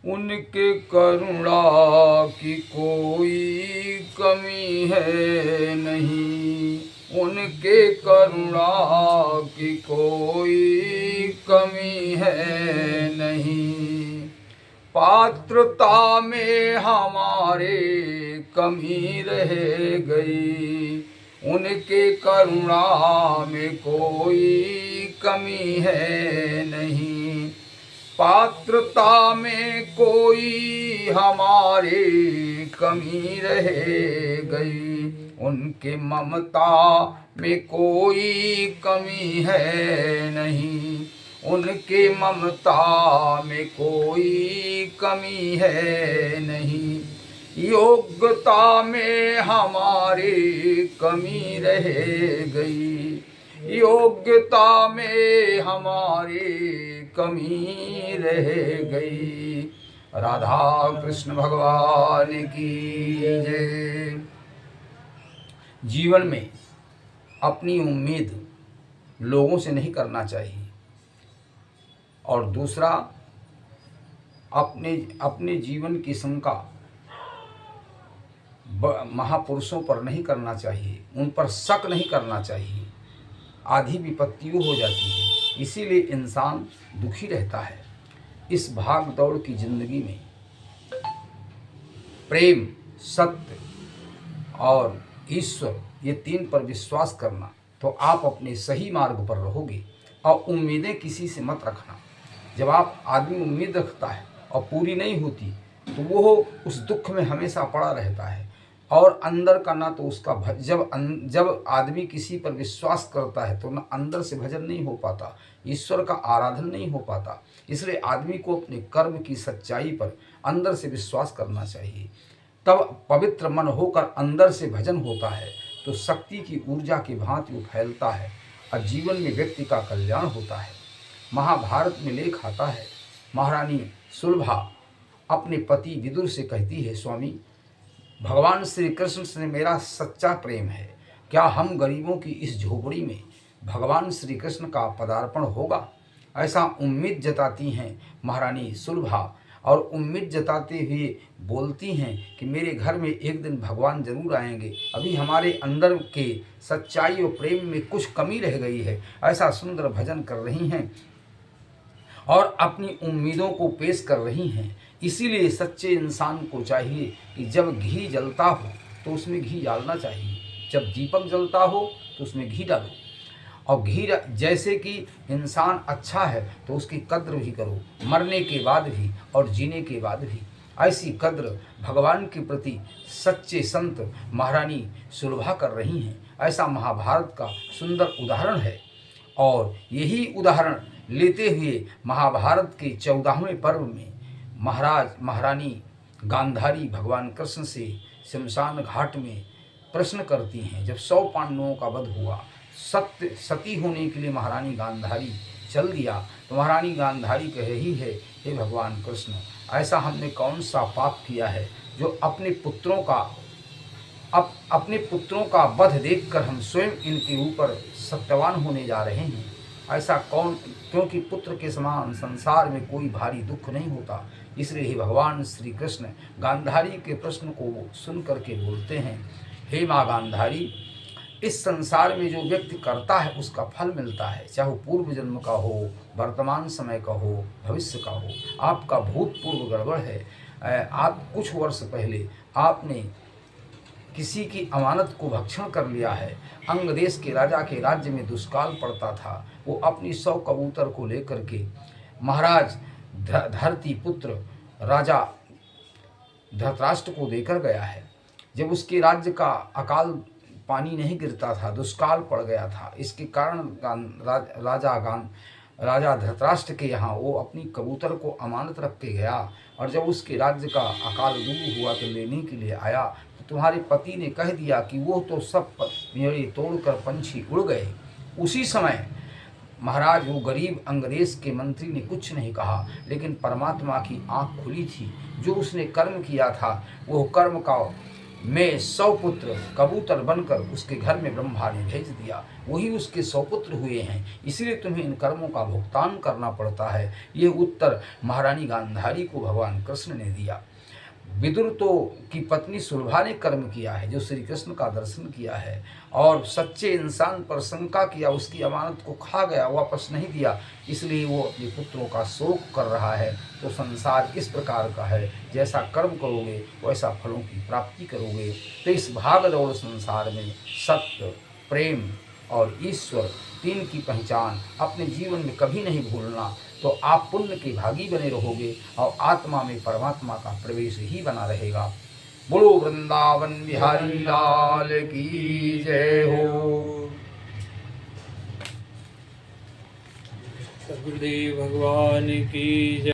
उनके करुणा की कोई कमी है नहीं, उनके करुणा की कोई कमी है नहीं। पात्रता में हमारे कमी रह गई, उनके करुणा में कोई कमी है नहीं। पात्रता में कोई हमारे कमी रह गई, उनके ममता में कोई कमी है नहीं, उनके ममता में कोई कमी है नहीं। योग्यता में हमारे कमी रह गई, योग्यता में हमारे कमी रह गई। राधा कृष्ण भगवान की जय। जीवन में अपनी उम्मीद लोगों से नहीं करना चाहिए, और दूसरा अपने जीवन की शंका महापुरुषों पर नहीं करना चाहिए, उन पर शक नहीं करना चाहिए। आधी विपत्तियों हो जाती है, इसीलिए इंसान दुखी रहता है। इस भाग दौड़ की जिंदगी में प्रेम, सत्य और ईश्वर, ये तीन पर विश्वास करना, तो आप अपने सही मार्ग पर रहोगे। और उम्मीदें किसी से मत रखना। जब आप आदमी उम्मीद रखता है और पूरी नहीं होती, तो वो उस दुख में हमेशा पड़ा रहता है। और अंदर का ना तो उसका जब आदमी किसी पर विश्वास करता है तो ना अंदर से भजन नहीं हो पाता, ईश्वर का आराधन नहीं हो पाता। इसलिए आदमी को अपने कर्म की सच्चाई पर अंदर से विश्वास करना चाहिए, तब पवित्र मन होकर अंदर से भजन होता है, तो शक्ति की ऊर्जा की भांति वो फैलता है और जीवन में व्यक्ति का कल्याण होता है। महाभारत में लेख आता है, महारानी सुलभा अपने पति विदुर से कहती है, स्वामी, भगवान श्री कृष्ण से मेरा सच्चा प्रेम है, क्या हम गरीबों की इस झोपड़ी में भगवान श्री कृष्ण का पदार्पण होगा? ऐसा उम्मीद जताती हैं महारानी सुलभा, और उम्मीद जताते हुए बोलती हैं कि मेरे घर में एक दिन भगवान जरूर आएंगे। अभी हमारे अंदर के सच्चाई और प्रेम में कुछ कमी रह गई है। ऐसा सुंदर भजन कर रही हैं और अपनी उम्मीदों को पेश कर रही हैं। इसीलिए सच्चे इंसान को चाहिए कि जब घी जलता हो तो उसमें घी डालना चाहिए, जब दीपक जलता हो तो उसमें घी डालो। और घी जैसे कि इंसान अच्छा है तो उसकी कद्र भी करो, मरने के बाद भी और जीने के बाद भी। ऐसी कद्र भगवान के प्रति सच्चे संत महारानी सुलभा कर रही हैं। ऐसा महाभारत का सुंदर उदाहरण है। और यही उदाहरण लेते हुए महाभारत के 14वें पर्व में महारानी गांधारी भगवान कृष्ण से शमशान घाट में प्रश्न करती हैं। जब 100 पांडवों का वध हुआ, सती होने के लिए महारानी गांधारी चल दिया, तो महारानी गांधारी कह रही है, हे भगवान कृष्ण, ऐसा हमने कौन सा पाप किया है जो अपने पुत्रों का वध देखकर हम स्वयं इनके ऊपर सत्यवान होने जा रहे हैं। ऐसा कौन, क्योंकि पुत्र के समान संसार में कोई भारी दुख नहीं होता। इसलिए ही भगवान श्री कृष्ण गांधारी के प्रश्न को सुन करके बोलते हैं, हे माँ गांधारी, इस संसार में जो व्यक्ति करता है उसका फल मिलता है, चाहे पूर्व जन्म का हो, वर्तमान समय का हो, भविष्य का हो। आपका भूतपूर्व गड़बड़ है। आप कुछ वर्ष पहले आपने किसी की अमानत को भक्षण कर लिया है। अंग देश के राजा के राज्य में दुष्काल पड़ता था, वो अपनी 100 कबूतर को लेकर के महाराज धरती पुत्र राजा धृतराष्ट्र को देकर गया है। जब उसके राज्य का अकाल पानी नहीं गिरता था, दुष्काल पड़ गया था, इसके कारण राजा धृतराष्ट्र के यहाँ वो अपनी कबूतर को अमानत रख के गया। और जब उसके राज्य का अकाल दूर हुआ तो लेने के लिए आया, तो तुम्हारे पति ने कह दिया कि वो तो सब मेरे तोड़कर पंछी उड़ गए। उसी समय महाराज वो गरीब अंग्रेज के मंत्री ने कुछ नहीं कहा, लेकिन परमात्मा की आँख खुली थी। जो उसने कर्म किया था वो कर्म का में 100 पुत्र कबूतर बनकर उसके घर में ब्रह्मा ने भेज दिया, वही उसके 100 पुत्र हुए हैं, इसलिए तुम्हें इन कर्मों का भुगतान करना पड़ता है। ये उत्तर महारानी गांधारी को भगवान कृष्ण ने दिया। विदुर तो की पत्नी सुलभा ने कर्म किया है, जो श्री कृष्ण का दर्शन किया है और सच्चे इंसान पर शंका किया, उसकी अमानत को खा गया, वापस नहीं दिया, इसलिए वो अपने पुत्रों का शोक कर रहा है। तो संसार इस प्रकार का है, जैसा कर्म करोगे वैसा फलों की प्राप्ति करोगे। तो इस भाग दौड़ संसार में सत्य, प्रेम और ईश्वर तीन की पहचान अपने जीवन में कभी नहीं भूलना, तो आप पुण्य के भागी बने रहोगे और आत्मा में परमात्मा का प्रवेश ही बना रहेगा। बोलो वृंदावन बिहारी लाल की जय हो। सद्गुरुदेव भगवान की जय।